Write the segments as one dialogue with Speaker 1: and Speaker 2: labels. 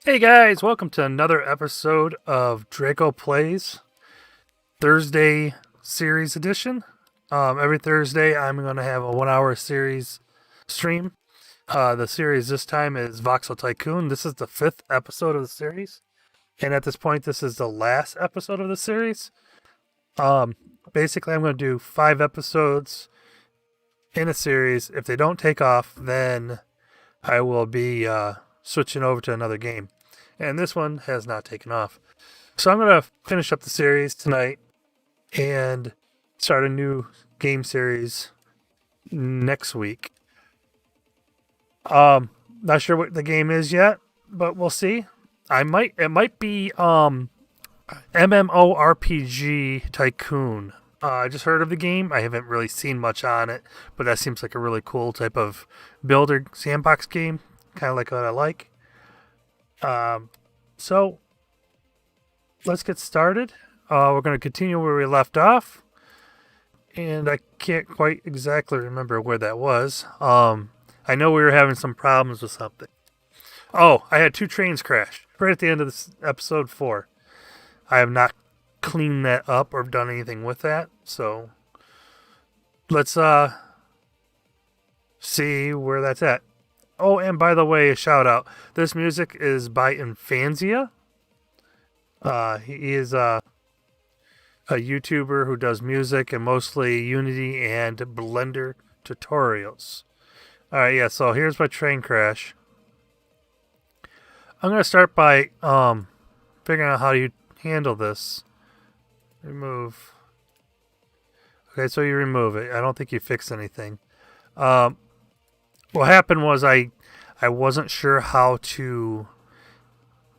Speaker 1: Hey guys, welcome to another episode of Draco Plays Thursday series edition. Every Thursday, I'm going to have a 1 hour series stream. The series this time is Voxel Tycoon. This is the 5th episode of the series, and at this point, this is the last episode of the series. Basically, I'm going to do 5 episodes in a series. If they don't take off, then I will be switching over to another game. And this one has not taken off. So I'm going to finish up the series tonight and start a new game series next week. Not sure what the game is yet, but we'll see. It might be MMORPG Tycoon. I just heard of the game. I haven't really seen much on it, but that seems like a really cool type of builder sandbox game, kind of like what I like. So let's get started. We're going to continue where we left off, and I can't quite exactly remember where that was. I know we were having some problems with something. Oh, I had 2 trains crash right at the end of this episode 4. I have not cleaned that up or done anything with that, so let's see where that's at. Oh, and by the way, a shout out. This music is by Infanzia. He is a YouTuber who does music and mostly Unity and Blender tutorials. Alright, yeah, so here's my train crash. I'm going to start by figuring out how you handle this. Remove. Okay, so you remove it. I don't think you fixed anything. What happened was I wasn't sure how to...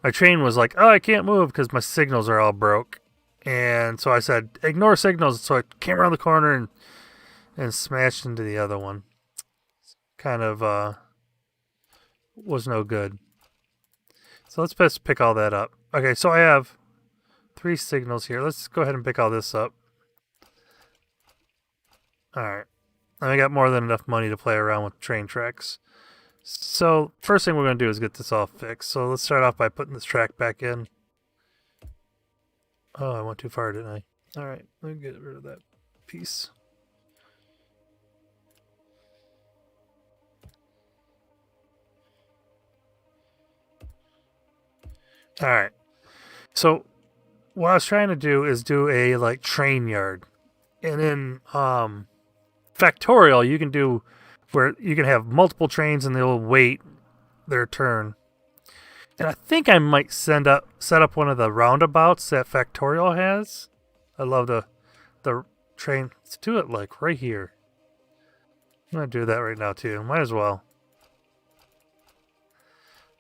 Speaker 1: My train was like, oh, I can't move because my signals are all broke. And so I said, ignore signals. So I came around the corner and smashed into the other one. Kind of was no good. So let's just pick all that up. Okay, so I have 3 signals here. Let's go ahead and pick all this up. Alright. I got more than enough money to play around with train tracks. So, first thing we're going to do is get this all fixed. So let's start off by putting this track back in. Oh, I went too far, didn't I? Alright, let me get rid of that piece. Alright. So, what I was trying to do is do a, train yard. And in, Factorial, you can do where you can have multiple trains and they'll wait their turn. And I think I might set up one of the roundabouts that Factorial has. I love the train. Let's do it like right here. I'm gonna do that right now too. Might as well.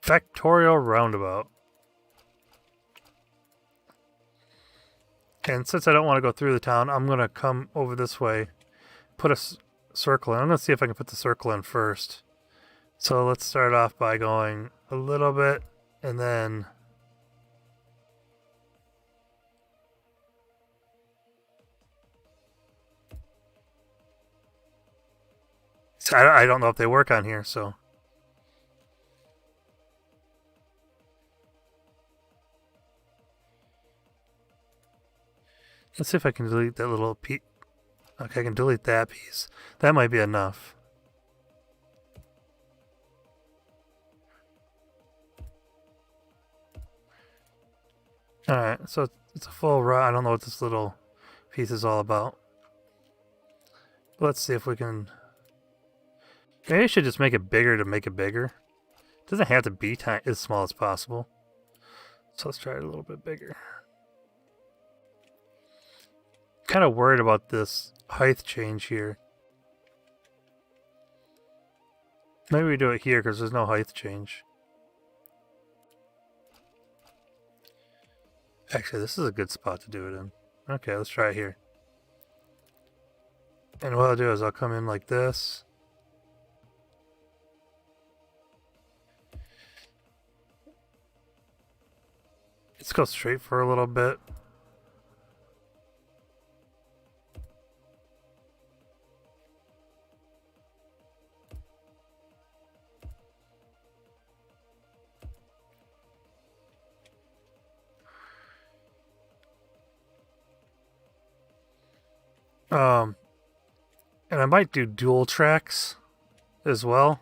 Speaker 1: Factorial roundabout. And since I don't want to go through the town, I'm gonna come over this way. Put a circle in. I'm going to see if I can put the circle in first. So let's start off by going a little bit and then I don't know if they work on here, so let's see if I can delete that little piece. Okay, I can delete that piece. That might be enough. Alright, so it's a full row. I don't know what this little piece is all about. Let's see if we can... Maybe I should just make it bigger to make it bigger. It doesn't have to be as small as possible. So let's try it a little bit bigger. Kind of worried about this height change here. Maybe we do it here because there's no height change. Actually, this is a good spot to do it in. Okay, let's try it here. And what I'll do is I'll come in like this. Let's go straight for a little bit. And I might do dual tracks as well.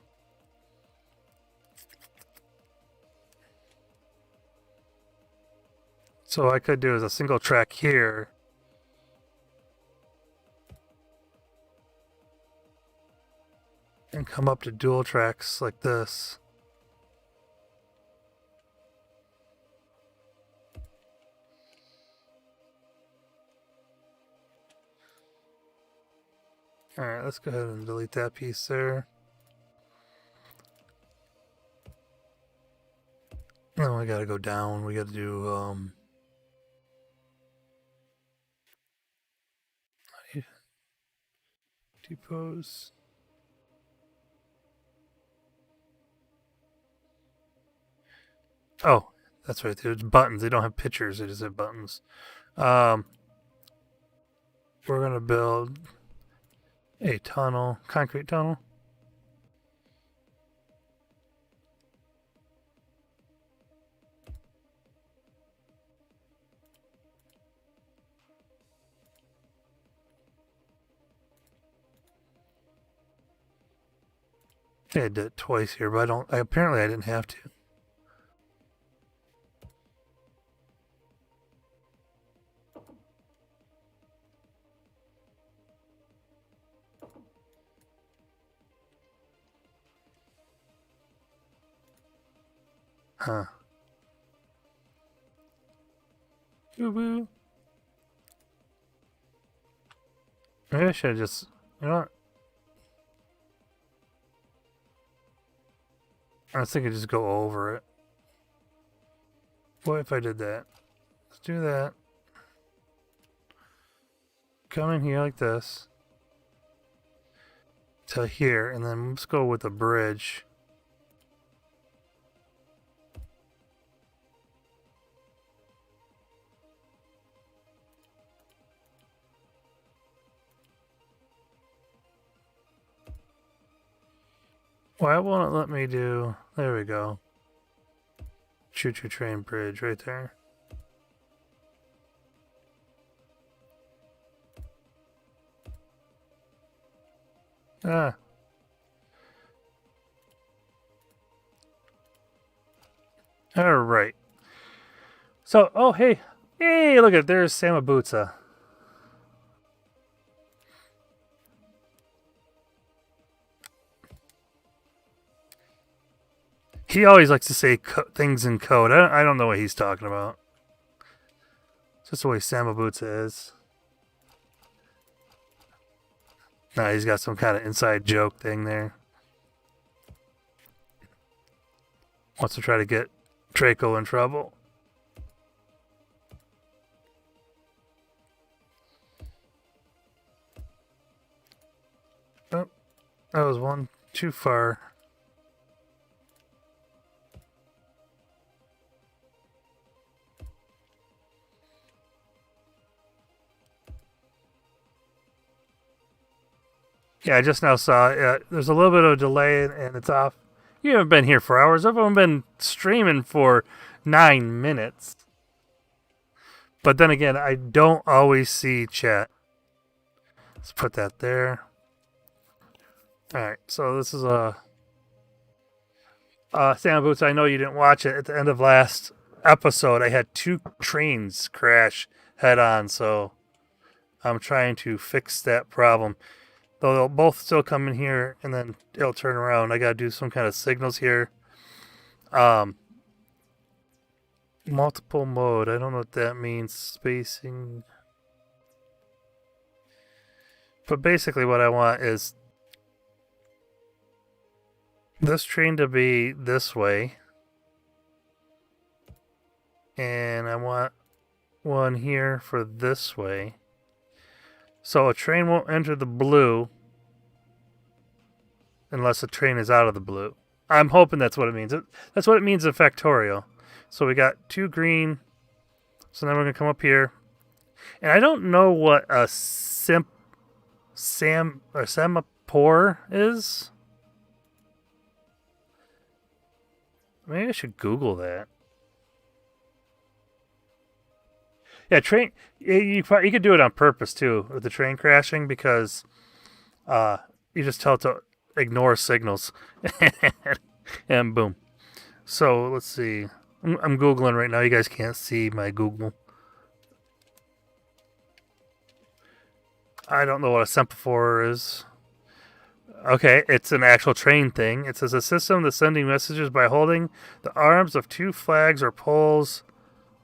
Speaker 1: So what I could do is a single track here. And come up to dual tracks like this. Alright, let's go ahead and delete that piece there. Then we gotta go down. We gotta do, depose. Oh, that's right. There's buttons. They don't have pictures. They just have buttons. We're gonna build a tunnel, concrete tunnel. I did it twice here, but apparently I didn't have to. Huh. Boo-boo. Maybe I should have just, you know what? I was thinking just go over it. What if I did that? Let's do that. Come in here like this. To here, and then let's go with a bridge. Why won't it let me do... There we go. Choo-choo train bridge right there. Ah. Alright. So, oh, hey. Hey, look at there's Samabutsa. He always likes to say things in code. I don't know what he's talking about. It's just the way Samabutsa is. Nah, he's got some kind of inside joke thing there. Wants to try to get Draco in trouble. Oh, that was one too far. Yeah, I just now saw there's a little bit of a delay and it's off. You haven't been here for hours. I've only been streaming for 9 minutes. But then again, I don't always see chat. Let's put that there. Alright, so this is Sam Boots, I know you didn't watch it. At the end of last episode, I had 2 trains crash head on, so I'm trying to fix that problem. Though they'll both still come in here and then it'll turn around. I gotta do some kind of signals here. Multiple mode. I don't know what that means. Spacing. But basically what I want is this train to be this way. And I want one here for this way. So a train won't enter the blue unless a train is out of the blue. I'm hoping that's what it means. That's what it means in factorial. So we got 2 green. So then we're going to come up here. And I don't know what a semaphore is. Maybe I should Google that. Yeah, train. You could do it on purpose too with the train crashing because you just tell it to ignore signals, and boom. So let's see. I'm googling right now. You guys can't see my Google. I don't know what a semaphore is. Okay, it's an actual train thing. It says a system that's sending messages by holding the arms of two flags or poles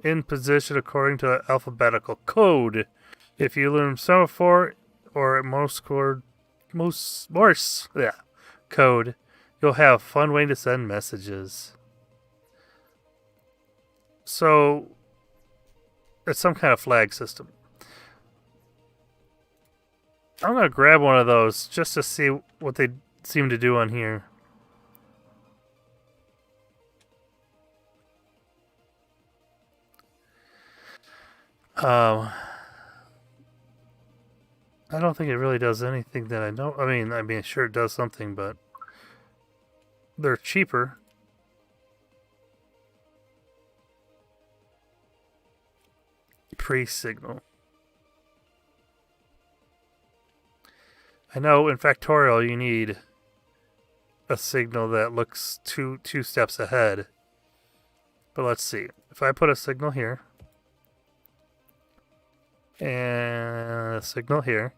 Speaker 1: in position according to alphabetical code. If you learn semaphore or Morse code, you'll have a fun way to send messages. So it's some kind of flag system. I'm gonna grab one of those just to see what they seem to do on here. I don't think it really does anything that I know. I mean, sure it does something, but they're cheaper. Pre-signal. I know in Factorial you need a signal that looks two steps ahead. But let's see. If I put a signal here and a signal here,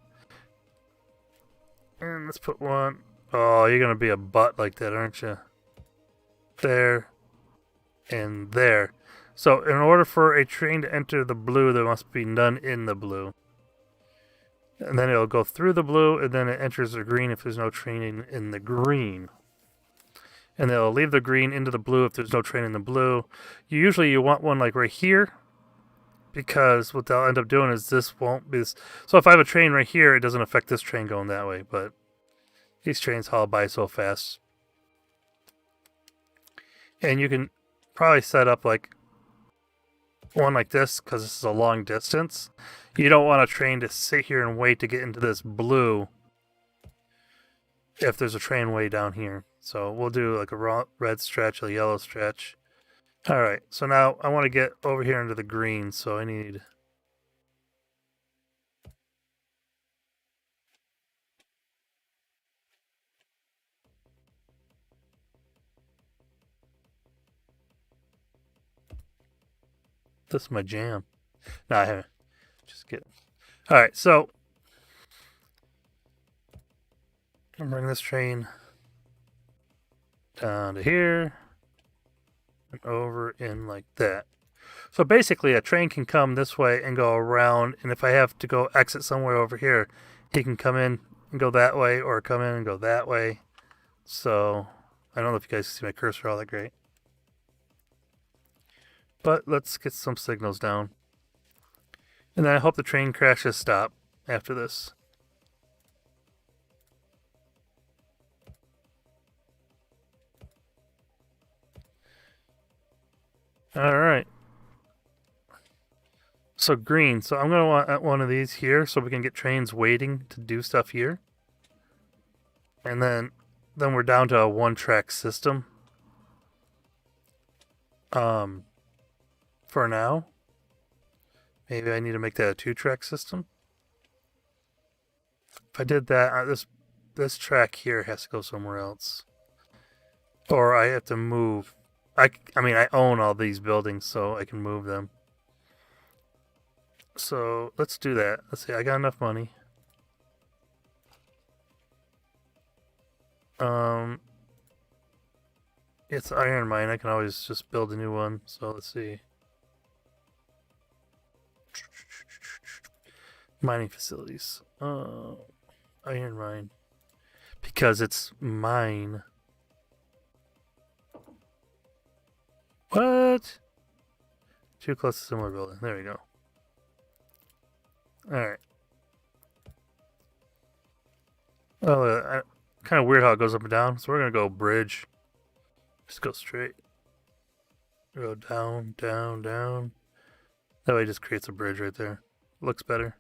Speaker 1: and let's put one. Oh, you're gonna be a butt like that, aren't you? There and there. So in order for a train to enter the blue, there must be none in the blue. And then it'll go through the blue, and then it enters the green if there's no train in the green. And then it'll leave the green into the blue if there's no train in the blue. Usually you want one like right here, because what they'll end up doing is this won't be... So if I have a train right here, it doesn't affect this train going that way, but these trains haul by so fast. And you can probably set up like one like this, because this is a long distance. You don't want a train to sit here and wait to get into this blue if there's a train way down here. So we'll do like a red stretch, a yellow stretch. Alright, so now I want to get over here into the green, so I need... This is my jam. No, I haven't. Just kidding. Alright, so I'm bring this train down to here and over in like that. So basically a train can come this way and go around, and if I have to go exit somewhere over here, he can come in and go that way, or come in and go that way. So I don't know if you guys can see my cursor all that great. But let's get some signals down. And then I hope the train crashes stop after this. Alright. So green. So I'm going to want one of these here so we can get trains waiting to do stuff here. And then we're down to a one-track system. For now. Maybe I need to make that a two-track system. If I did that, this track here has to go somewhere else. Or I have to move. I mean, I own all these buildings, so I can move them. So let's do that. Let's see, I got enough money. It's iron mine. I can always just build a new one. So let's see. Mining facilities. Iron mine. Because it's mine. What? Too close to similar building. There we go. Alright. Oh, kind of weird how it goes up and down. So we're going to go bridge. Just go straight. Go down, down, down. That way it just creates a bridge right there. Looks better.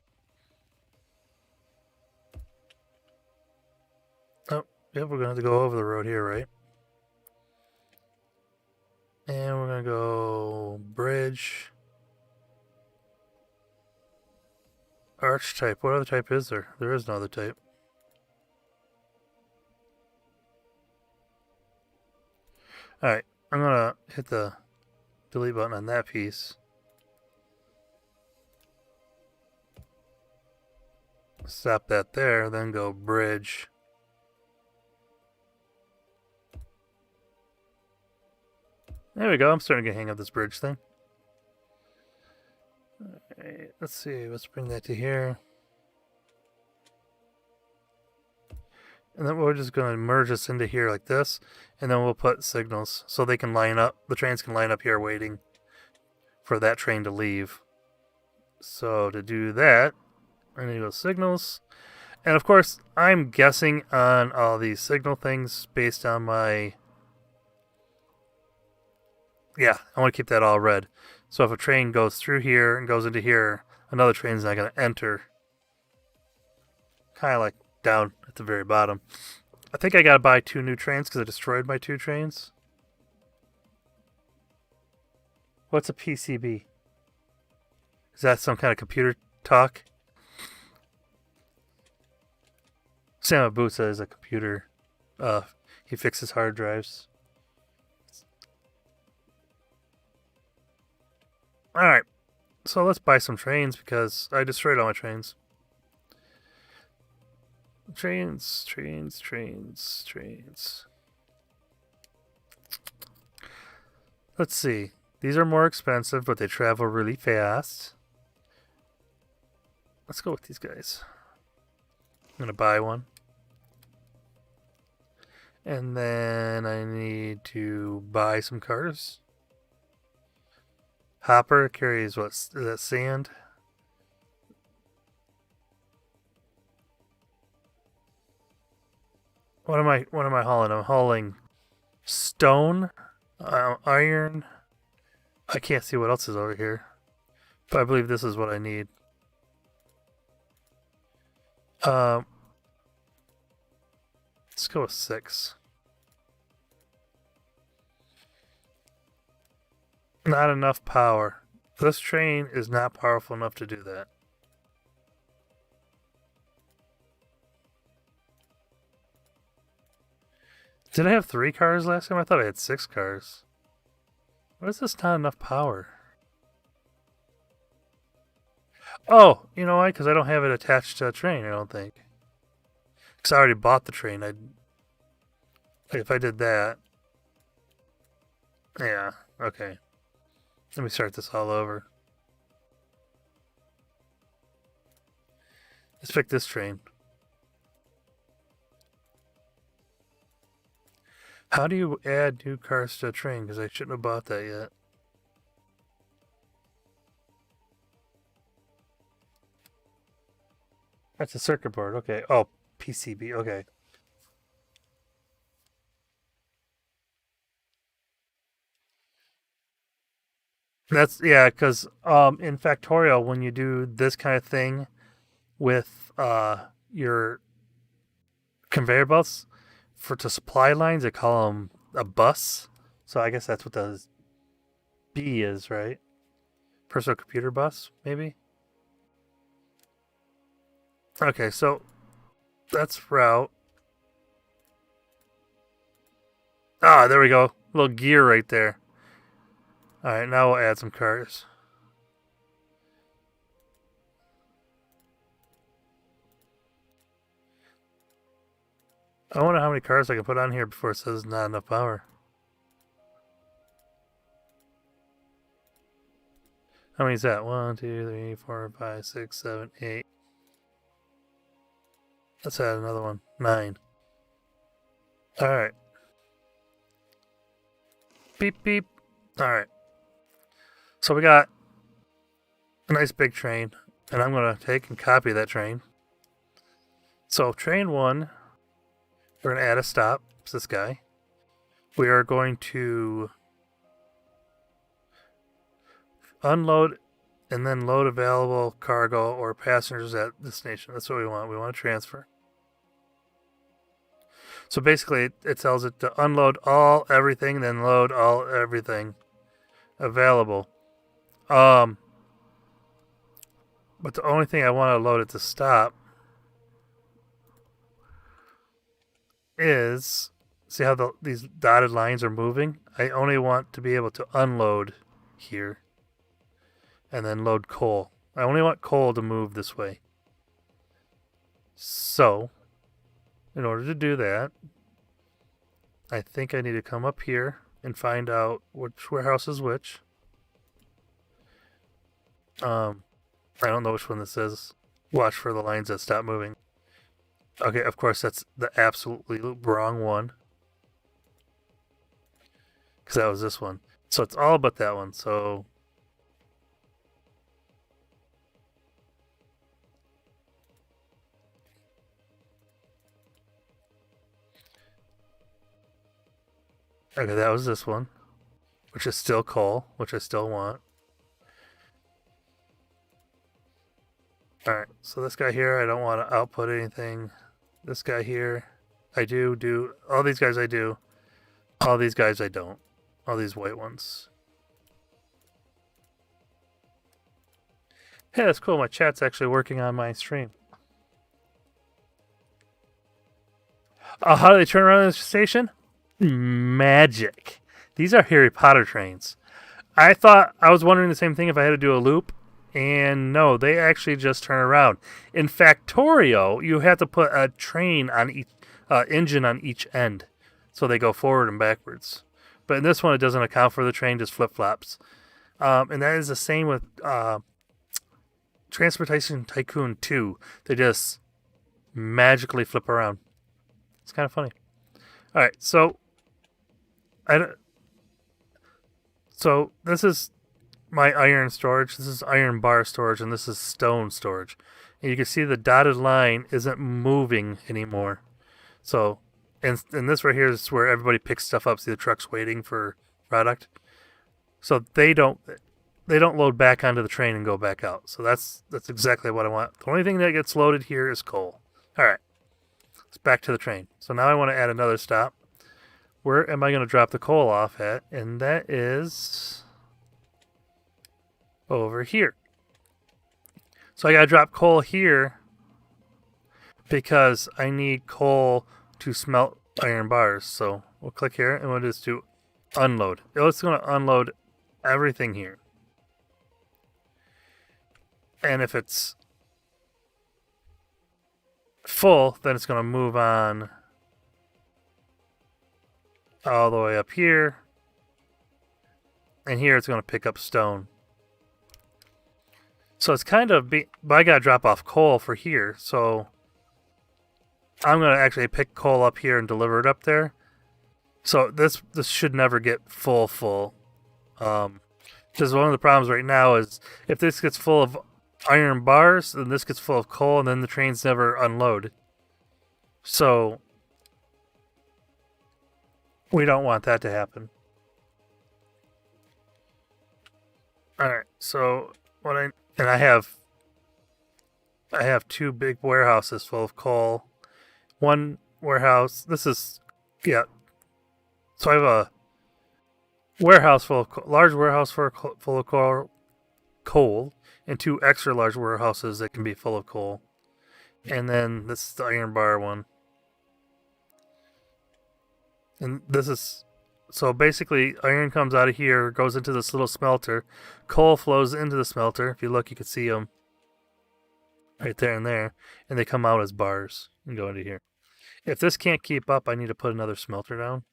Speaker 1: Oh, yep, we're going to have to go over the road here, right? And we're going to go bridge. Archetype. What other type is there? There is no other type. Alright, I'm gonna hit the delete button on that piece. Stop that there, then go bridge. There we go, I'm starting to get hang of this bridge thing. Alright, let's see, let's bring that to here. And then we're just going to merge this into here like this, and then we'll put signals so they can line up. The trains can line up here waiting for that train to leave. So to do that, I need to go signals. And of course, I'm guessing on all these signal things based on my... Yeah, I want to keep that all red. So if a train goes through here and goes into here, another train's not going to enter. Kind of like down at the very bottom. I think I gotta buy 2 new trains because I destroyed my 2 trains. What's a PCB? Is that some kind of computer talk? Sam Abusa is a computer. He fixes hard drives. Alright, so let's buy some trains because I destroyed all my trains. Trains. Let's see. These are more expensive, but they travel really fast. Let's go with these guys. I'm going to buy one. And then I need to buy some cars. Hopper carries what? Is that sand? What am I hauling? I'm hauling stone, iron. I can't see what else is over here, but I believe this is what I need. Let's go with 6. Not enough power. This train is not powerful enough to do that. Did I have 3 cars last time? I thought I had 6 cars. What is this not enough power? Oh, you know why? Because I don't have it attached to a train, I don't think. Because I already bought the train. If I did that... Yeah, okay. Let me start this all over. Let's pick this train. How do you add new cars to a train? Because I shouldn't have bought that yet. That's a circuit board. Okay. Oh, PCB. Okay. That's, yeah, because in Factorial, when you do this kind of thing with your conveyor belts, to supply lines, they call them a bus. So I guess that's what the B is, right? Personal computer bus, maybe? Okay, so that's route. Ah, there we go. Little gear right there. Alright, now we'll add some cars. I wonder how many cars I can put on here before it says not enough power. How many is that? 1, 2, 3, 4, 5, 6, 7, 8. Let's add another one. 9. Alright. Beep, beep. Alright. So we got a nice big train, and I'm going to take and copy that train. So train 1, we're going to add a stop. It's this guy. We are going to unload and then load available cargo or passengers at destination. That's what we want. We want to transfer. So basically, it tells it to unload everything, then load everything available. But the only thing I want to load it to stop is, see how these dotted lines are moving? I only want to be able to unload here and then load coal. I only want coal to move this way. So, in order to do that, I think I need to come up here and find out which warehouse is which. I don't know which one this is. Watch for the lines that stop moving. Okay, of course, that's the absolutely wrong one. Because that was this one. So it's all but that one. So okay, that was this one, which is still coal, which I still want. Alright, so this guy here, I don't want to output anything. This guy here, I do. All these guys I do. All these guys I don't. All these white ones. Hey, that's cool. My chat's actually working on my stream. How do they turn around in the station? Magic. These are Harry Potter trains. I was wondering the same thing if I had to do a loop. And no, they actually just turn around. In Factorio, you have to put a train on each engine on each end, so they go forward and backwards. But in this one, it doesn't account for the train; just flip flops. And that is the same with Transportation Tycoon 2. They just magically flip around. It's kind of funny. All right, so this is my iron storage. This is iron bar storage, and this is stone storage. And you can see the dotted line isn't moving anymore. So, and this right here is where everybody picks stuff up. See the trucks waiting for product. So they don't load back onto the train and go back out. So that's exactly what I want. The only thing that gets loaded here is coal. All right, let's back to the train. So now I want to add another stop. Where am I going to drop the coal off at? And that is over here. So I gotta drop coal here because I need coal to smelt iron bars. So we'll click here and we'll just do unload. It's gonna unload everything here. And if it's full, then it's gonna move on all the way up here. And here it's gonna pick up stone. So it's kind of, but I gotta drop off coal for here, so I'm gonna actually pick coal up here and deliver it up there. So this should never get full. Because one of the problems right now is if this gets full of iron bars, then this gets full of coal, and then the trains never unload. So we don't want that to happen. All right, so I have two big warehouses full of coal. One warehouse, so I have a warehouse large warehouse full of coal, and two extra large warehouses that can be full of coal. And then this is the iron bar one. And this is, so basically iron comes out of here, goes into this little smelter. Coal flows into the smelter. If you look, you can see them right there and there. And they come out as bars and go into here. If this can't keep up, I need to put another smelter down.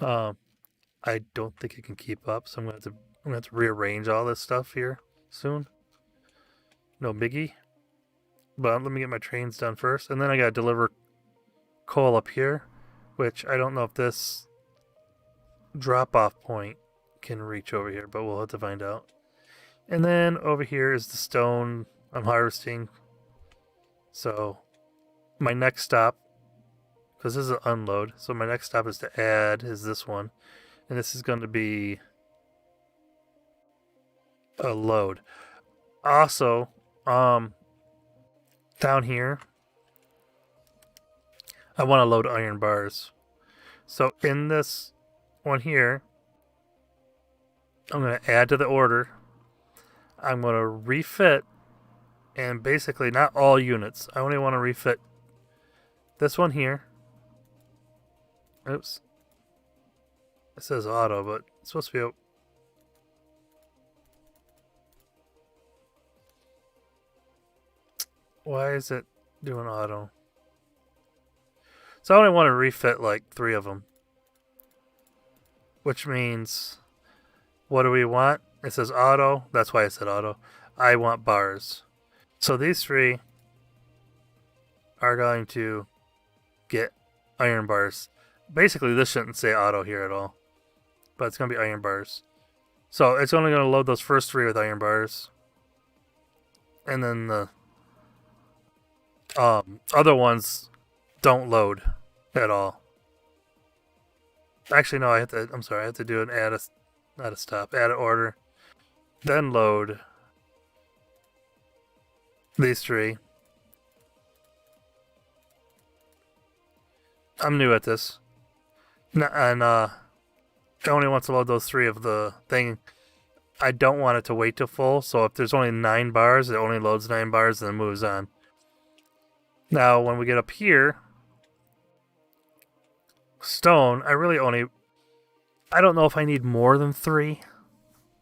Speaker 1: I don't think it can keep up, so I'm gonna have to rearrange all this stuff here soon. No biggie. But let me get my trains done first, and then I gotta deliver coal up here, which I don't know if this drop-off point can reach over here, but we'll have to find out. And then over here is the stone I'm harvesting. So my next stop, because this is an unload, so my next stop is to add is this one, and this is going to be a load. Also, down here, I want to load iron bars. So in this one here, I'm going to add to the order. I'm going to refit And basically not all units. I only want to refit this one here. Oops. It says auto, but it's supposed to be... Why is it doing auto? So I only want to refit like 3 of them. Which means, what do we want? It says auto. That's why I said auto. I want bars. So these 3 are going to get iron bars. Basically, this shouldn't say auto here at all. But it's going to be iron bars. So it's only going to load those first 3 with iron bars. And then the other ones don't load at all. Actually, no, I'm sorry, I have to do an add an order. Then load these 3. I'm new at this. And it only wants to load those 3 of the thing. I don't want it to wait till full, so if there's only 9 bars, it only loads 9 bars and then moves on. Now, when we get up here, stone, I don't know if I need more than 3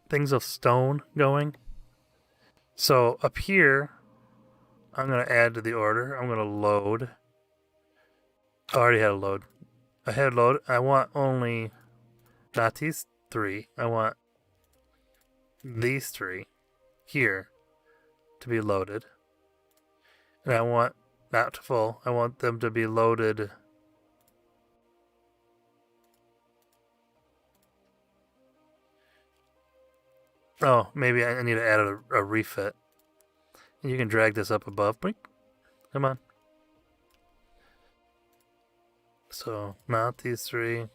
Speaker 1: things of stone going. So up here, I'm going to add to the order. I'm going to load. I already had a load. I had load. I want only, not these 3. I want these 3 here to be loaded. And I want, not full, I want them to be loaded. Oh, maybe I need to add a refit. And you can drag this up above. Boink. Come on. So, not these 3.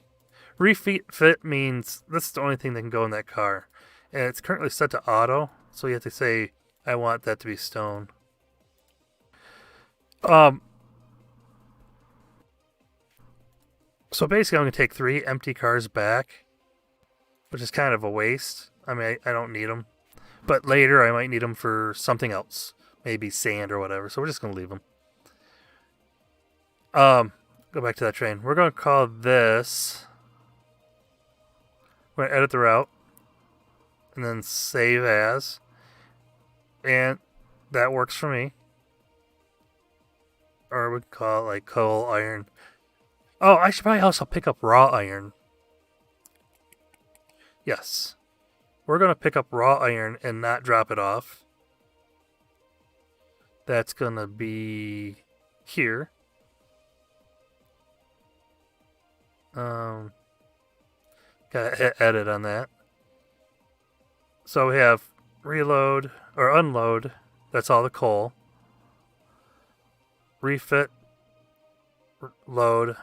Speaker 1: Refit means this is the only thing that can go in that car. And it's currently set to auto, so you have to say, I want that to be stone. So basically I'm going to take 3 empty cars back, which is kind of a waste. I mean, I don't need them. But later I might need them for something else. Maybe sand or whatever. So we're just going to leave them. Go back to that train. We're going to call this... We're going to edit the route. And then save as. And that works for me. Or we can call it like coal, iron. Oh, I should probably also pick up raw iron. Yes. We're going to pick up raw iron and not drop it off. That's going to be here. Gotta hit edit on that. So we have reload or unload. That's all the coal. Refit, load,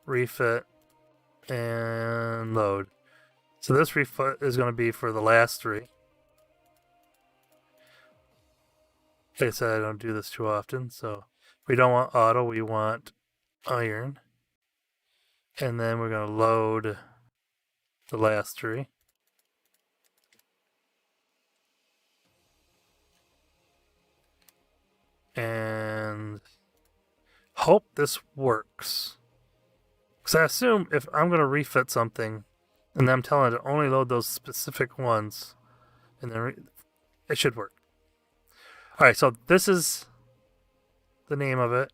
Speaker 1: refit, and load. So this refit is going to be for the last 3. Like I said, I don't do this too often, so we don't want auto, we want iron. And then we're going to load the last 3. And hope this works. Because I assume if I'm going to refit something, and then I'm telling it to only load those specific ones, and then it should work. Alright, so this is the name of it.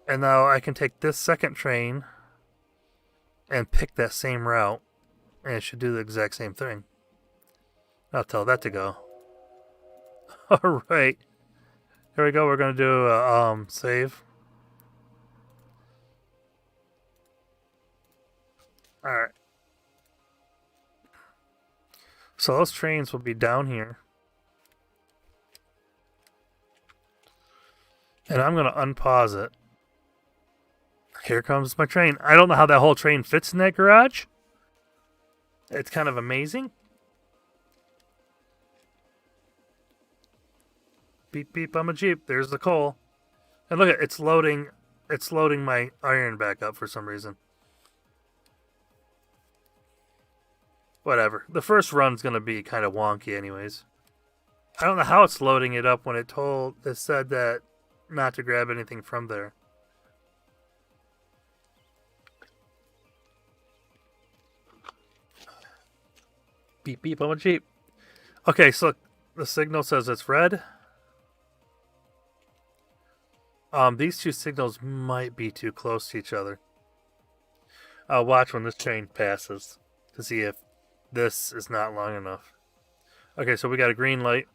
Speaker 1: And now I can take this second train and pick that same route, and it should do the exact same thing. I'll tell that to go. Alright. Here we go. We're going to do a save. Alright. So those trains will be down here. And I'm going to unpause it. Here comes my train. I don't know how that whole train fits in that garage. It's kind of amazing. Beep beep, I'm a Jeep. There's the coal. And look at it's loading my iron back up for some reason. Whatever. The first run's gonna be kind of wonky anyways. I don't know how it's loading it up when it said that not to grab anything from there. Beep beep on a Jeep. Okay, so the signal says it's red. These two signals might be too close to each other. I'll watch when this train passes to see if this is not long enough. Okay, so we got a green light.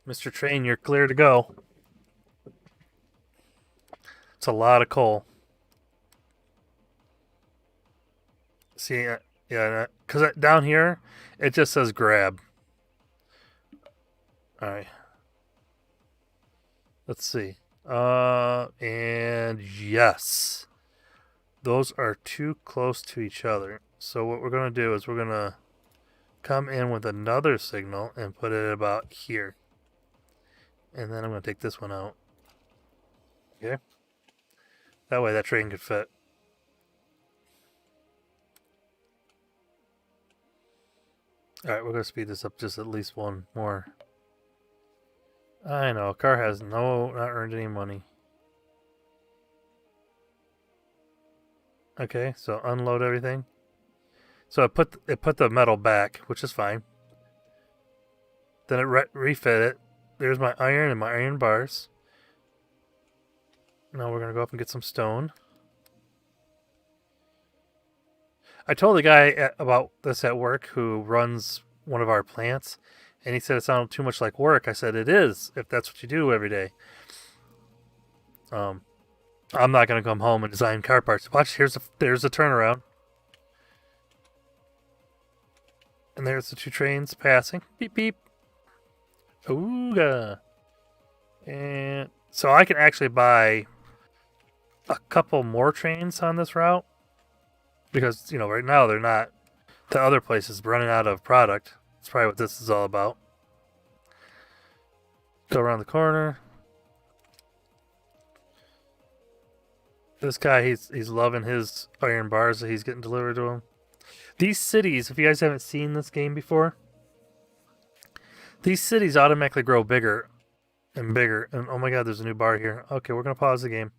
Speaker 1: Mr. Train, you're clear to go. It's a lot of coal. See, yeah, because down here, it just says grab. Alright. Let's see. And yes. Those are too close to each other. So what we're going to do is we're going to come in with another signal and put it about here. And then I'm going to take this one out. Okay. That way that train could fit. Alright, we're going to speed this up just at least one more. I know, car has not earned any money. Okay, so unload everything. So it put the metal back, which is fine. Then it refit it. There's my iron and my iron bars. Now we're going to go up and get some stone. I told the guy about this at work who runs one of our plants, and he said it sounded too much like work. I said it is, if that's what you do every day. I'm not going to come home and design car parts. Watch, there's a turnaround. And there's the two trains passing. Beep, beep. Ooga. And so I can actually buy a couple more trains on this route. Because, right now they're not. The other place is running out of product. That's probably what this is all about. Go around the corner. This guy, he's loving his iron bars that he's getting delivered to him. These cities, if you guys haven't seen this game before, these cities automatically grow bigger and bigger. And oh my god, there's a new bar here. Okay, we're going to pause the game.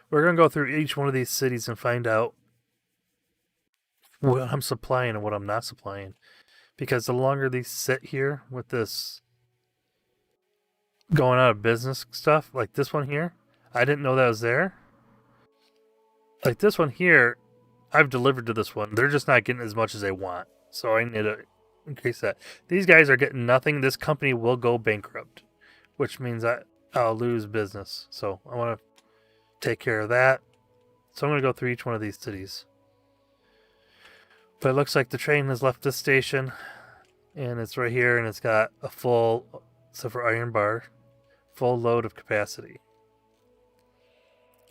Speaker 1: We're going to go through each one of these cities and find out what I'm supplying and what I'm not supplying. Because the longer these sit here with this going out of business stuff, like this one here, I didn't know that was there. Like this one here, I've delivered to this one. They're just not getting as much as they want. So I need to increase that. These guys are getting nothing. This company will go bankrupt, which means I'll lose business. So I want to take care of that. So I'm going to go through each one of these cities. But it looks like the train has left this station, and it's right here, and it's got a full, except for iron bar, full load of capacity.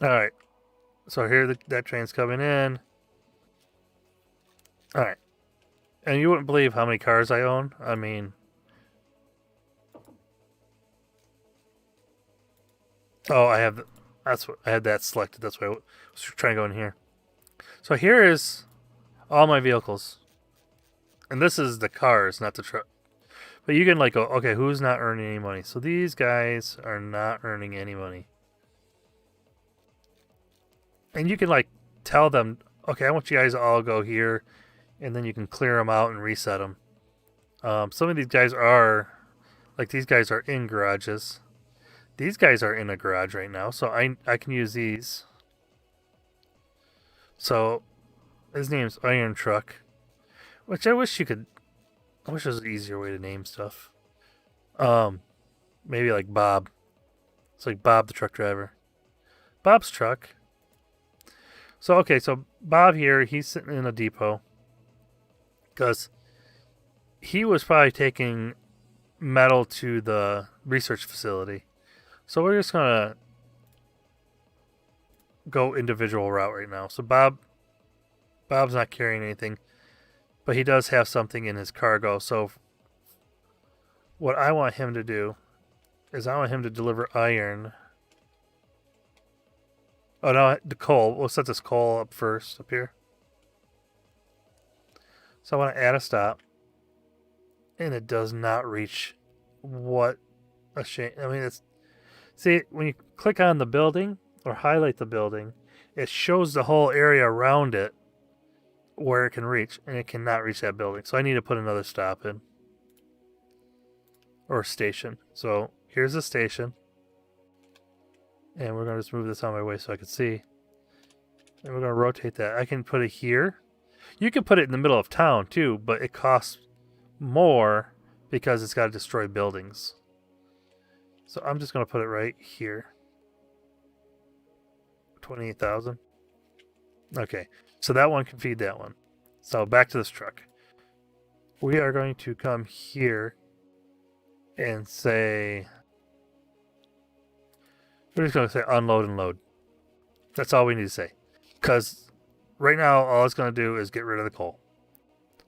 Speaker 1: Alright, so here that train's coming in. Alright, and you wouldn't believe how many cars I own. I mean, oh, I had that selected. That's why I was trying to go in here. So here is all my vehicles. And this is the cars, not the truck. But you can go, okay, who's not earning any money? So these guys are not earning any money. And you can tell them, okay, I want you guys to all go here. And then you can clear them out and reset them. Some of these guys are, these guys are in garages. These guys are in a garage right now. So I can use these. So his name's Iron Truck, which I wish there was an easier way to name stuff. Maybe like Bob. It's like Bob the truck driver. Bob's truck. So Bob here, he's sitting in a depot because he was probably taking metal to the research facility. So we're just gonna go individual route right now. So Bob's not carrying anything, but he does have something in his cargo. So what I want him to do is I want him to deliver iron. Oh no, the coal. We'll set this coal up first, up here. So I want to add a stop. And it does not reach. What a shame. I mean, it's... See, when you click on the building or highlight the building, it shows the whole area around it where it can reach, and it cannot reach that building. So I need to put another stop in. Or station. So here's the station. And we're going to just move this out of my way so I can see. And we're going to rotate that. I can put it here. You can put it in the middle of town too, but it costs more because it's got to destroy buildings. So I'm just going to put it right here. 28,000. Okay, so that one can feed that one. So back to this truck. We are going to come here and say... We're just going to say unload and load. That's all we need to say. Because right now, all it's going to do is get rid of the coal.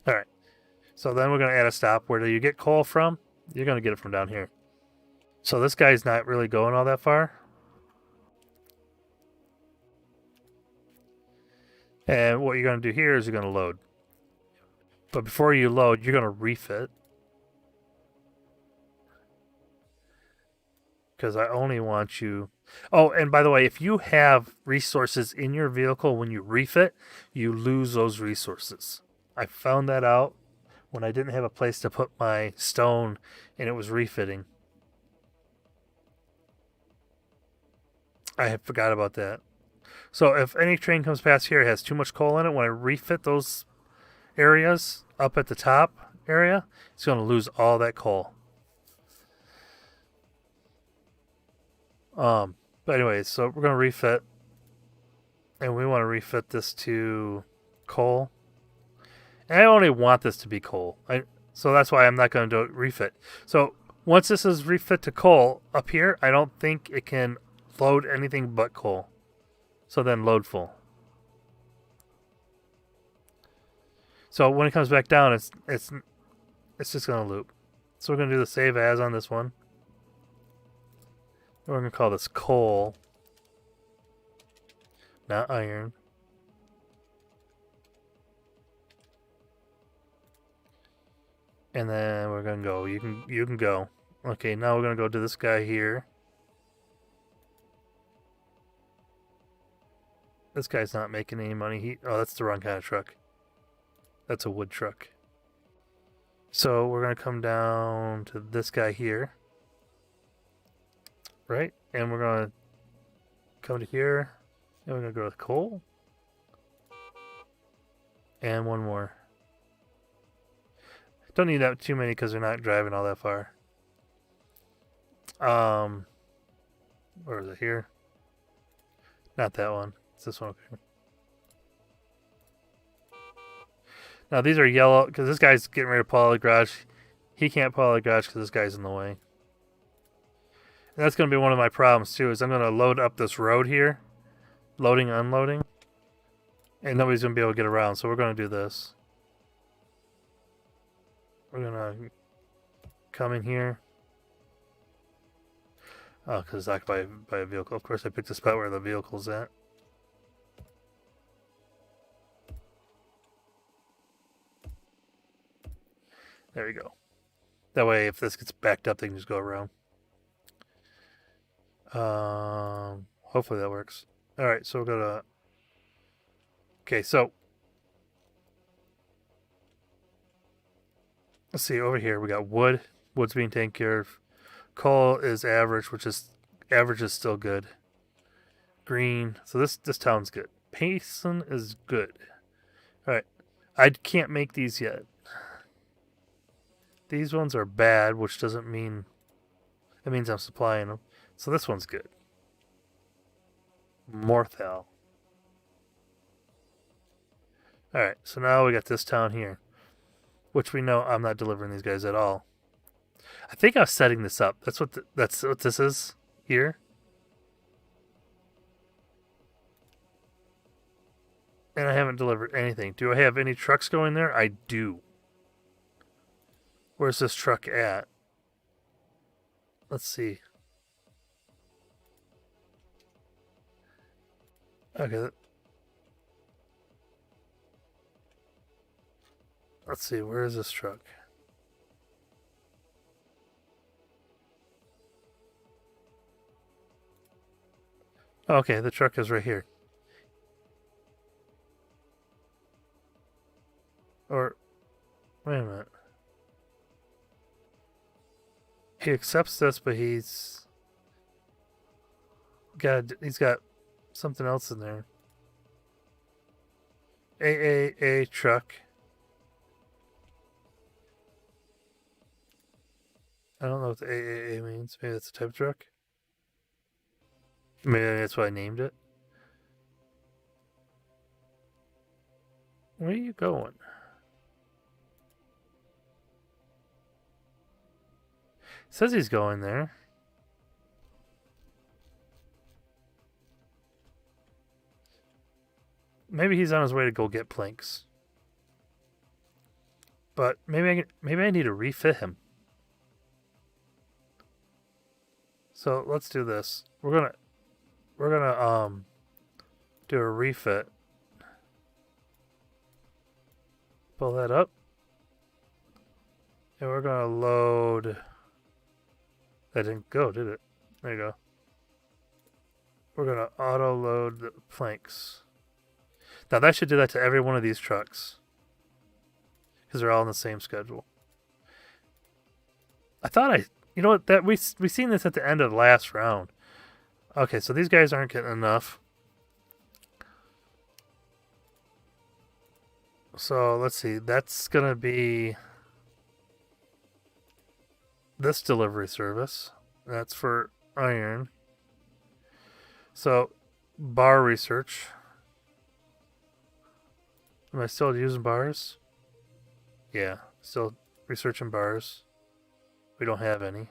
Speaker 1: Alright. So then we're going to add a stop. Where do you get coal from? You're going to get it from down here. So this guy's not really going all that far. And what you're going to do here is you're going to load. But before you load, you're going to refit. Because I only want you... Oh, and by the way, if you have resources in your vehicle when you refit, you lose those resources. I found that out when I didn't have a place to put my stone and it was refitting. I had forgot about that. So if any train comes past here, it has too much coal in it. When I refit those areas up at the top area, it's going to lose all that coal. But anyways, so we're going to refit. And we want to refit this to coal. And I only want this to be coal. So that's why I'm not going to do refit. So once this is refit to coal up here, I don't think it can load anything but coal. So then load full. So when it comes back down, it's just going to loop. So we're going to do the save as on this one. We're going to call this coal, not iron. And then we're going to go. You can go. Okay, now we're going to go to this guy here. This guy's not making any money. Oh, that's the wrong kind of truck. That's a wood truck. So we're going to come down to this guy here. Right? And we're going to come to here. And we're going to go with coal. And one more. Don't need that too many because they're not driving all that far. Where is it here? Not that one. It's this one. Okay. Now these are yellow because this guy's getting ready to pull out of the garage. He can't pull out of the garage because this guy's in the way. And that's going to be one of my problems too, is I'm going to load up this road here. Loading, unloading. And nobody's going to be able to get around, so we're going to do this. We're going to come in here. Oh, because it's occupied by a vehicle. Of course, I picked a spot where the vehicle's at. There you go. That way, if this gets backed up, they can just go around. Hopefully that works. Alright, so we're gonna... Okay, so... Let's see, over here we got wood. Wood's being taken care of. Coal is average, which is... Average is still good. Green. So this town's good. Payson is good. Alright. I can't make these yet. These ones are bad, which doesn't mean... It means I'm supplying them. So this one's good. Morthal. Alright, so now we got this town here. Which we know I'm not delivering these guys at all. I think I was setting this up. That's what this is here. And I haven't delivered anything. Do I have any trucks going there? I do. Where's this truck at? Let's see. Okay. Let's see, where is this truck? Okay, the truck is right here. Or, wait a minute. He accepts this, but he's got something else in there. AAA truck. I don't know what the AAA means. Maybe that's a type of truck. Maybe that's why I named it. Where are you going? Says he's going there. Maybe he's on his way to go get planks. But maybe I need to refit him. So let's do this. We're gonna do a refit. Pull that up. And we're gonna load. That didn't go, did it? There you go. We're gonna auto load the planks. Now that should do that to every one of these trucks. Because they're all on the same schedule. You know what, that we seen this at the end of the last round. Okay, so these guys aren't getting enough. So let's see, that's gonna be this delivery service. That's for iron. So bar research. Am I still using bars? Yeah, still researching bars. We don't have any.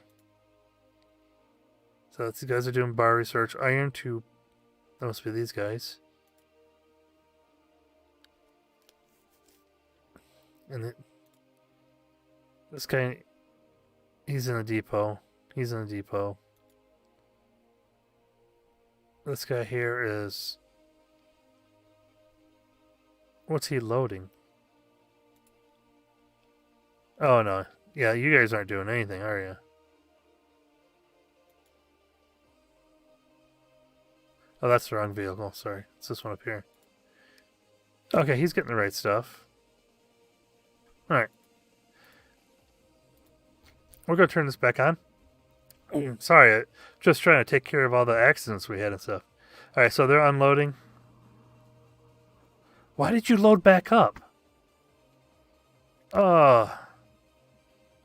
Speaker 1: So these guys are doing bar research. Iron to, that must be these guys. And this guy, he's in a depot. He's in a depot. This guy here is, what's he loading? Oh no. Yeah, you guys aren't doing anything, are you? Oh, that's the wrong vehicle. Sorry. It's this one up here. Okay, he's getting the right stuff. Alright. We're going to turn this back on. Sorry, just trying to take care of all the accidents we had and stuff. Alright, so they're unloading. Why did you load back up? Oh.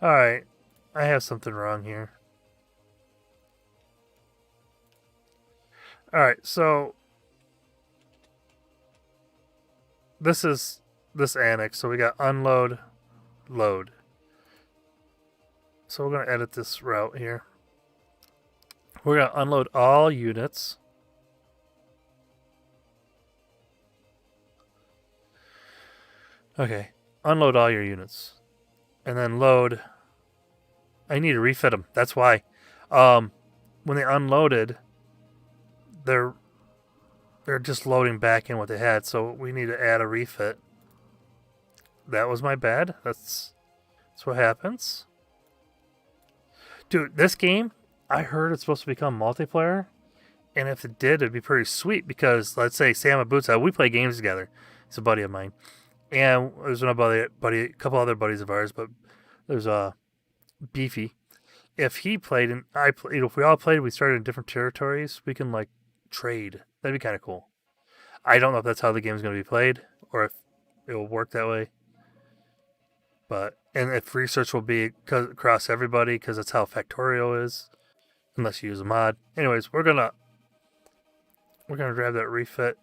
Speaker 1: Alright. I have something wrong here. Alright, so this is this annex. So we got unload, load. So we're going to edit this route here. We're going to unload all units. Okay, unload all your units. And then load. I need to refit them. That's why. When they unloaded, they're just loading back in what they had. So we need to add a refit. That was my bad. That's what happens. Dude, this game, I heard it's supposed to become multiplayer. And if it did, it'd be pretty sweet. Because, let's say, Sam and Boots, we play games together. He's a buddy of mine. And there's another buddy, a couple other buddies of ours. But there's Beefy. If he played and I played, if we all played, we started in different territories, we can, like, trade. That'd be kind of cool. I don't know if that's how the game's going to be played. Or if it will work that way. But, and if research will be across everybody, because that's how Factorio is, unless you use a mod. Anyways, we're gonna grab that refit.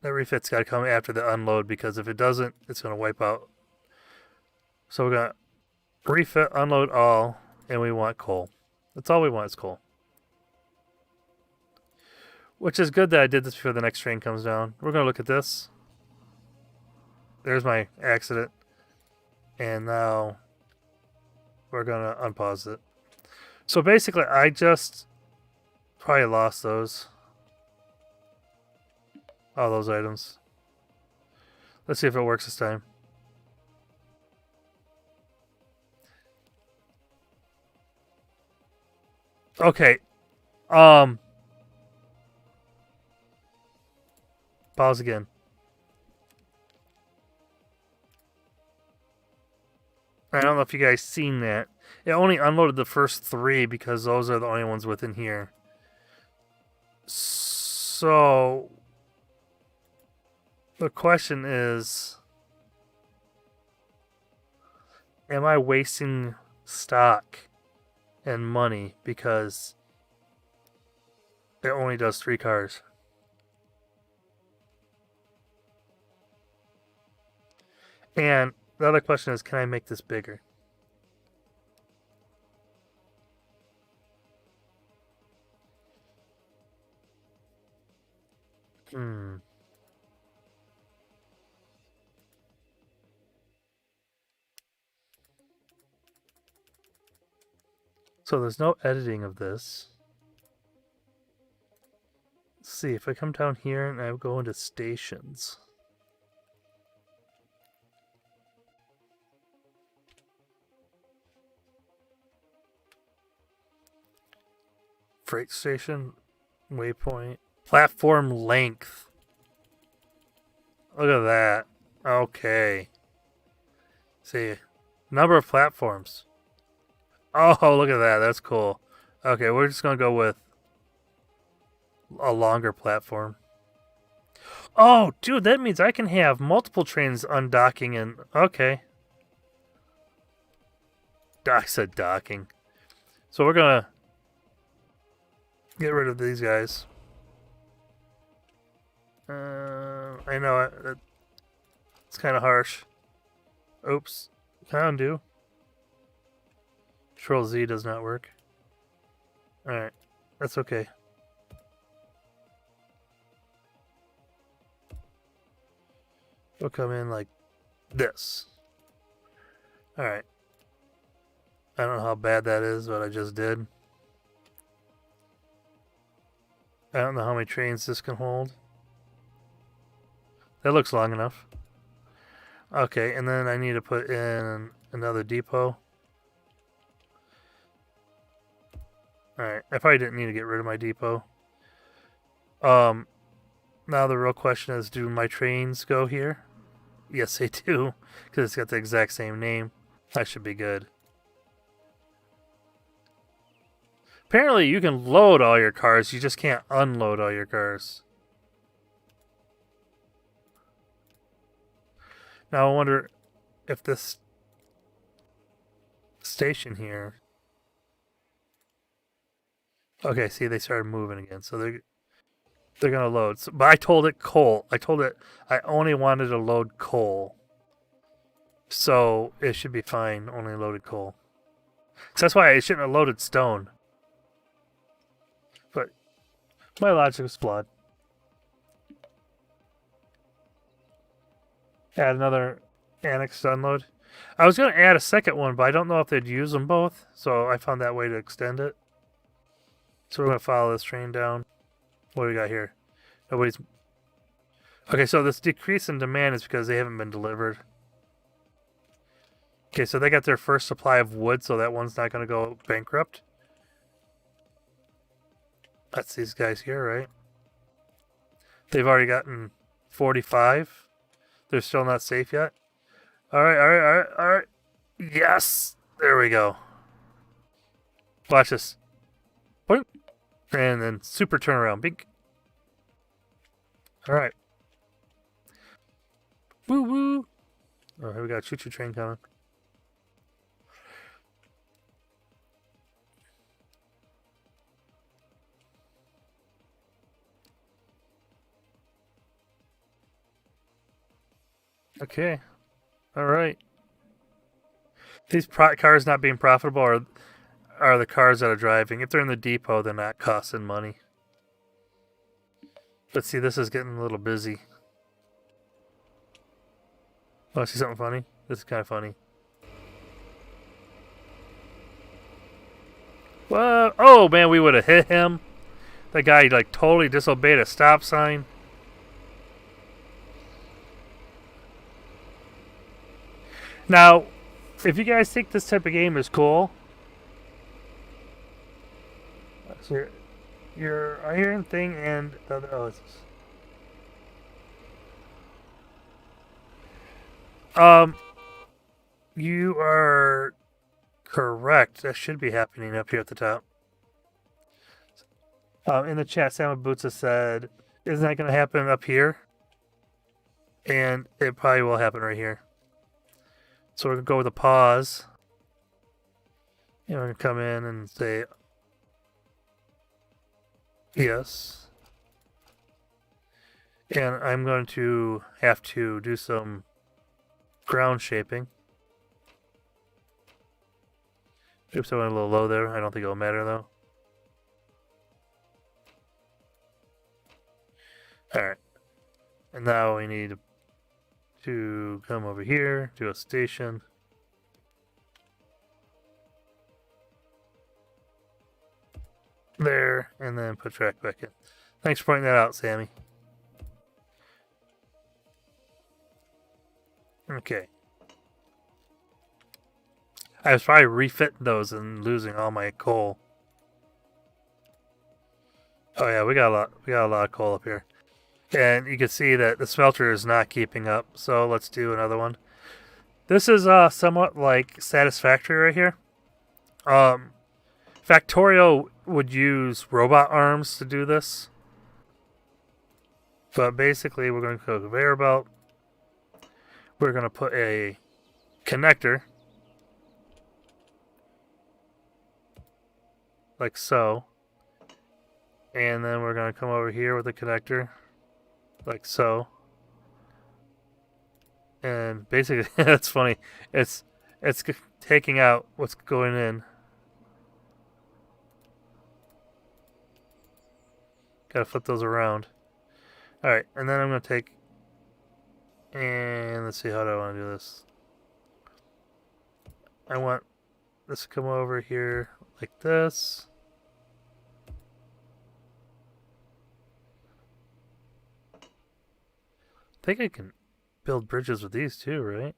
Speaker 1: That refit's got to come after the unload, because if it doesn't, it's gonna wipe out. So we're gonna refit, unload all, and we want coal. That's all we want is coal. Which is good that I did this before the next train comes down. We're gonna look at this. There's my accident. And now we're going to unpause it. So basically, I just probably lost those. All those items. Let's see if it works this time. Okay. Pause again. I don't know if you guys seen that. It only unloaded the first 3 because those are the only ones within here. So the question is, am I wasting stock and money because it only does 3 cars? And the other question is, can I make this bigger? So there's no editing of this. Let's see, if I come down here and I go into stations. Freight station, waypoint, platform length. Look at that. Okay. See, number of platforms. Oh, look at that. That's cool. Okay, we're just going to go with a longer platform. Oh, dude, that means I can have multiple trains undocking and... Okay. I said docking. So we're going to get rid of these guys. I know it's kind of harsh. Oops. Can I undo? Control Z does not work. Alright. That's okay. We'll come in like this. Alright. I don't know how bad that is, but I just did. I don't know how many trains this can hold. That looks long enough. Okay, and then I need to put in another depot. Alright, I probably didn't need to get rid of my depot. Now the real question is, do my trains go here? Yes, they do, because it's got the exact same name. That should be good. Apparently you can load all your cars, you just can't unload all your cars. Now I wonder if this station here... Okay, see, they started moving again, so they're gonna load. So, but I told it coal. I told it I only wanted to load coal. So it should be fine, only loaded coal. So that's why I shouldn't have loaded stone. But my logic was flawed. Add another annex to unload. I was going to add a second one, but I don't know if they'd use them both. So I found that way to extend it. So we're going to follow this train down. What do we got here? Nobody's... Okay, so this decrease in demand is because they haven't been delivered. Okay, so they got their first supply of wood, so that one's not going to go bankrupt. That's these guys here, right? They've already gotten 45. They're still not safe yet. Alright. Yes! There we go. Watch this. Boink. And then super turnaround. Bink. Alright. Woo woo! Oh, here we got a choo-choo train coming. Okay. Alright. These cars not being profitable are the cars that are driving. If they're in the depot, they're not costing money. But see, this is getting a little busy. Want to see something funny? This is kind of funny. What? Oh, man, we would have hit him. That guy, like, totally disobeyed a stop sign. Now, if you guys think this type of game is cool, so your iron thing and oh, it's this. Um, you are correct. That should be happening up here at the top. In the chat, Sam Boots has said, isn't that going to happen up here? And it probably will happen right here. So we're going to go with a pause. And we're going to come in and say, yes. And I'm going to have to do some ground shaping. Oops, I went a little low there. I don't think it'll matter though. Alright. And now we need to come over here to a station. There, and then put track back in. Thanks for pointing that out, Sammy. Okay. I was probably refitting those and losing all my coal. Oh yeah, we got a lot of coal up here. And you can see that the smelter is not keeping up, so let's do another one. This is somewhat like satisfactory right here. Factorio would use robot arms to do this. But basically we're going to go conveyor belt. We're going to put a connector. Like so. And then we're going to come over here with a connector. Like so. And basically, that's funny. It's taking out what's going in. Gotta flip those around. Alright, and then I'm going to take... And let's see, how do I want to do this? I want this to come over here like this. I think I can build bridges with these too, right?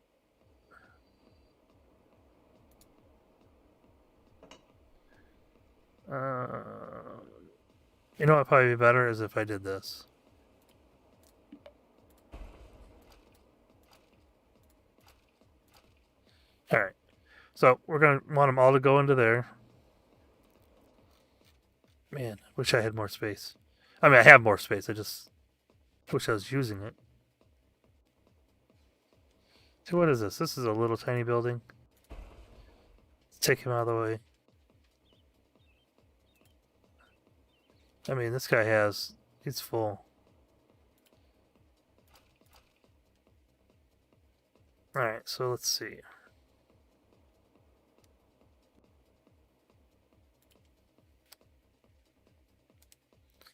Speaker 1: You know what would probably be better is if I did this. Alright. So we're going to want them all to go into there. Man, I wish I had more space. I mean, I have more space. I just wish I was using it. So what is this? This is a little tiny building. Let's take him out of the way. I mean, this guy he's full. Alright, so let's see.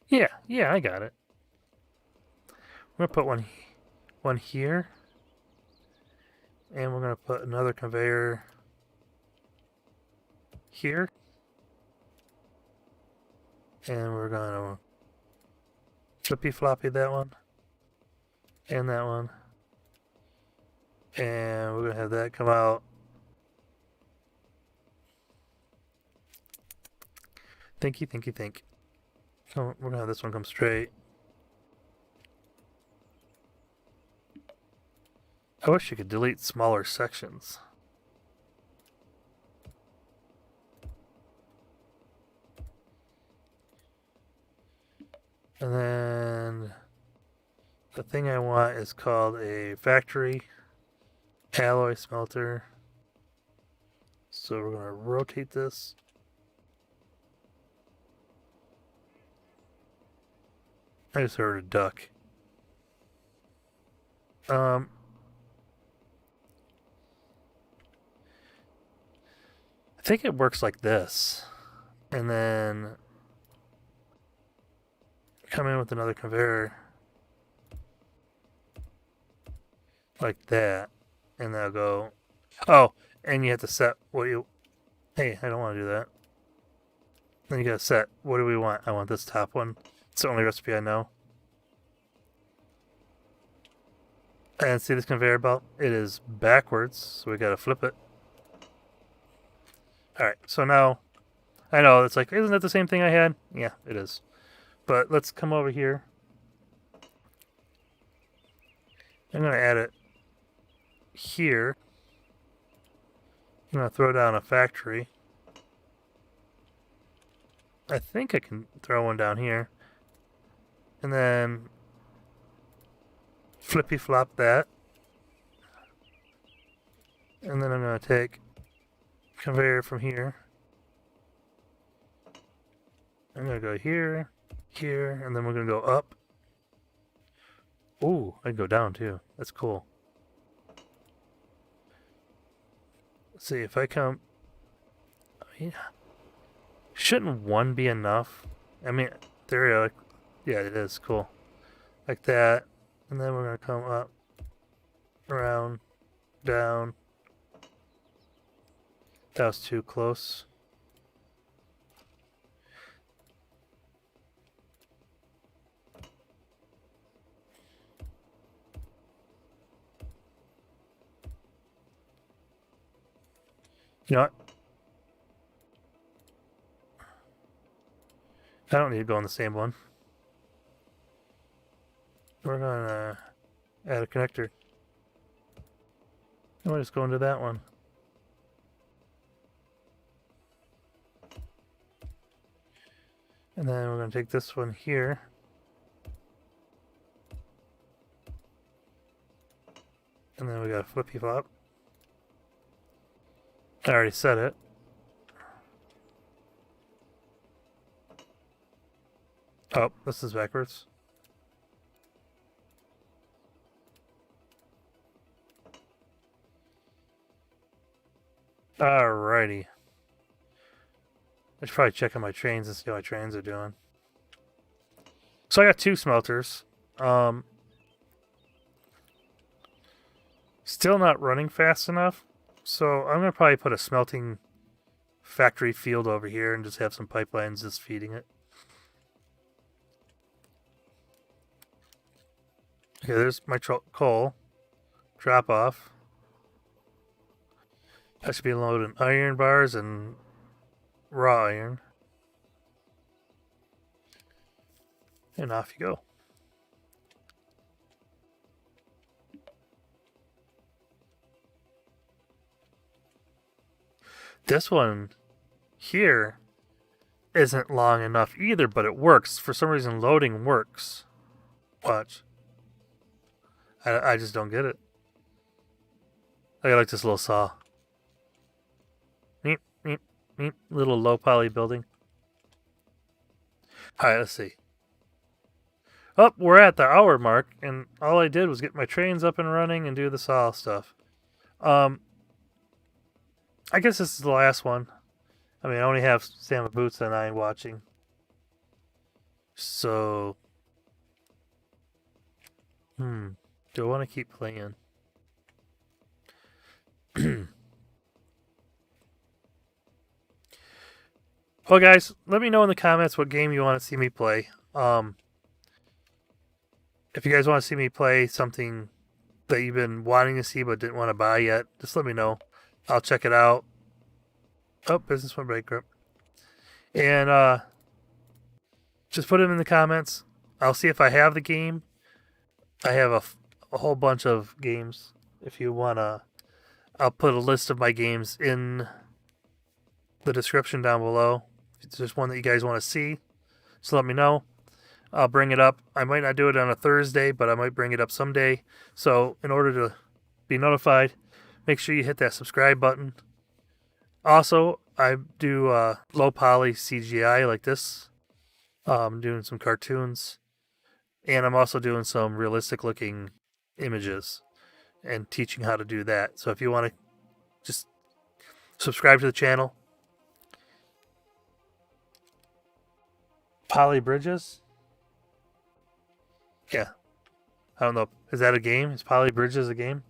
Speaker 1: Yeah, I got it. We're gonna put one here. And we're gonna put another conveyor here. And we're gonna flippy floppy that one. And that one. And we're gonna have that come out. Think. So we're gonna have this one come straight. I wish you could delete smaller sections. And then the thing I want is called a factory alloy smelter. So we're going to rotate this. I just heard a duck. I think it works like this. And then come in with another conveyor like that, and they'll go. Oh, and you have to set what you. Hey, I don't want to do that. Then you gotta set. What do we want? I want this top one. It's the only recipe I know. And see this conveyor belt? It is backwards, so we gotta flip it. Alright, so now, I know, it's like, isn't that the same thing I had? Yeah, it is. But let's come over here. I'm gonna add it here. I'm going to throw down a factory. I think I can throw one down here. And then flippy flop that. And then I'm going to take conveyor from here. I'm going to go here, here, and then we're going to go up. Ooh, I can go down too. That's cool. Let's see if I come. Oh, yeah. Shouldn't one be enough? I mean, there, like, yeah, it is cool. Like that, and then we're gonna come up, around, down. That was too close. You know what? I don't need to go on the same one. We're gonna add a connector. And we'll just go into that one. And then we're gonna take this one here. And then we got a flippy flop. I already said it. Oh, this is backwards. Alrighty. I should probably check on my trains and see how my trains are doing. So I got 2 smelters. Still not running fast enough. So I'm going to probably put a smelting factory field over here and just have some pipelines just feeding it. Okay, there's my coal. Drop off. I should be loading iron bars and raw iron. And off you go. This one here isn't long enough either, but it works. For some reason, loading works. Watch. I just don't get it. I like this little saw. Neat, neat, neat. Little low poly building. Alright, let's see. Oh, we're at the hour mark, and all I did was get my trains up and running and do the saw stuff. I guess this is the last one. I mean, I only have Sam Boots and I watching. So... do I want to keep playing? Well, guys, let me know in the comments what game you want to see me play. If you guys want to see me play something that you've been wanting to see but didn't want to buy yet, just let me know. I'll check it out. Oh, business went bankrupt. And just put them in the comments. I'll see if I have the game. I have a whole bunch of games. If you want to, I'll put a list of my games in the description down below. If there's one that you guys want to see, so let me know. I'll bring it up. I might not do it on a Thursday, but I might bring it up someday. So in order to be notified, make sure you hit that subscribe button. Also, I do low poly CGI like this. I'm doing some cartoons. And I'm also doing some realistic looking images and teaching how to do that. So if you want to just subscribe to the channel. Poly Bridges? Yeah. I don't know. Is that a game? Is Poly Bridges a game?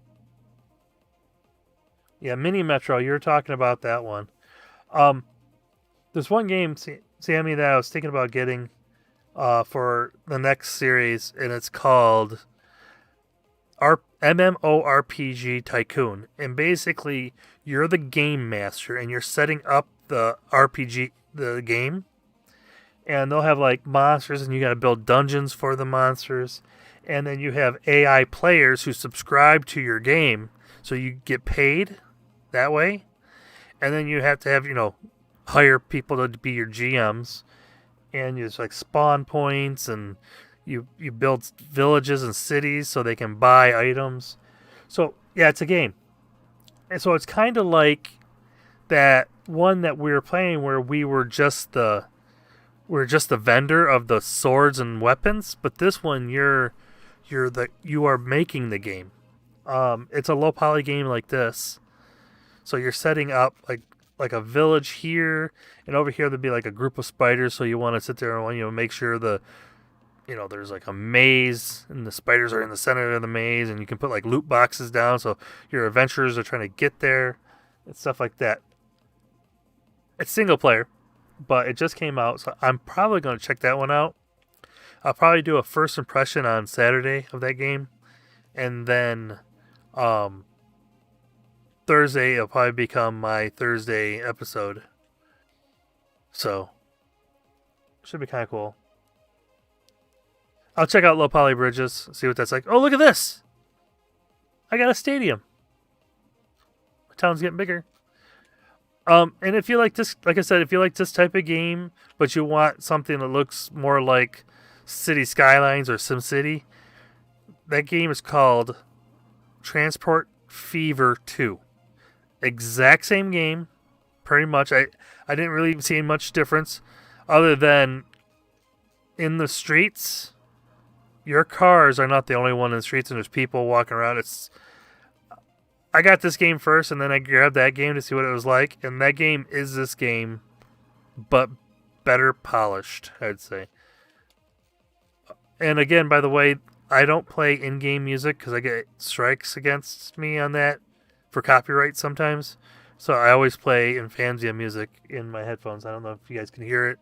Speaker 1: Yeah, Mini Metro. You were talking about that one. There's one game, Sammy, that I was thinking about getting for the next series, and it's called MMORPG Tycoon. And basically, you're the game master, and you're setting up the RPG, the game. And they'll have like monsters, and you got to build dungeons for the monsters. And then you have AI players who subscribe to your game. So you get paid that way, and then you have to have, hire people to be your GMs, and you just like spawn points, and you build villages and cities so they can buy items. So yeah, it's a game, and so it's kind of like that one that we were playing where we're just the vendor of the swords and weapons, but this one you are making the game. It's a low poly game like this, so you're setting up like a village here, and over here there'd be like a group of spiders. So you want to sit there and make sure there's like a maze, and the spiders are in the center of the maze, and you can put like loot boxes down, so your adventurers are trying to get there and stuff like that. It's single player, but it just came out, so I'm probably going to check that one out. I'll probably do a first impression on Saturday of that game, and then Thursday it'll probably become my Thursday episode. So should be kind of cool. I'll check out Low Poly Bridges, see what that's like. Oh, look at this! I got a stadium. My town's getting bigger. And if you like this, like I said, if you like this type of game, but you want something that looks more like City Skylines or SimCity, that game is called Transport Fever 2. Exact same game, pretty much. I didn't really see much difference other than in the streets, your cars are not the only one in the streets, and there's people walking around. I got this game first, and then I grabbed that game to see what it was like, and that game is this game, but better polished, I'd say. And again, by the way, I don't play in-game music because I get strikes against me on that for copyright sometimes. So I always play Infanzia music in my headphones. I don't know if you guys can hear it,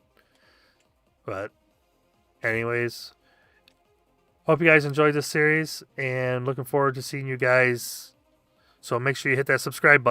Speaker 1: but anyways, hope you guys enjoyed this series, and looking forward to seeing you guys. So make sure you hit that subscribe button.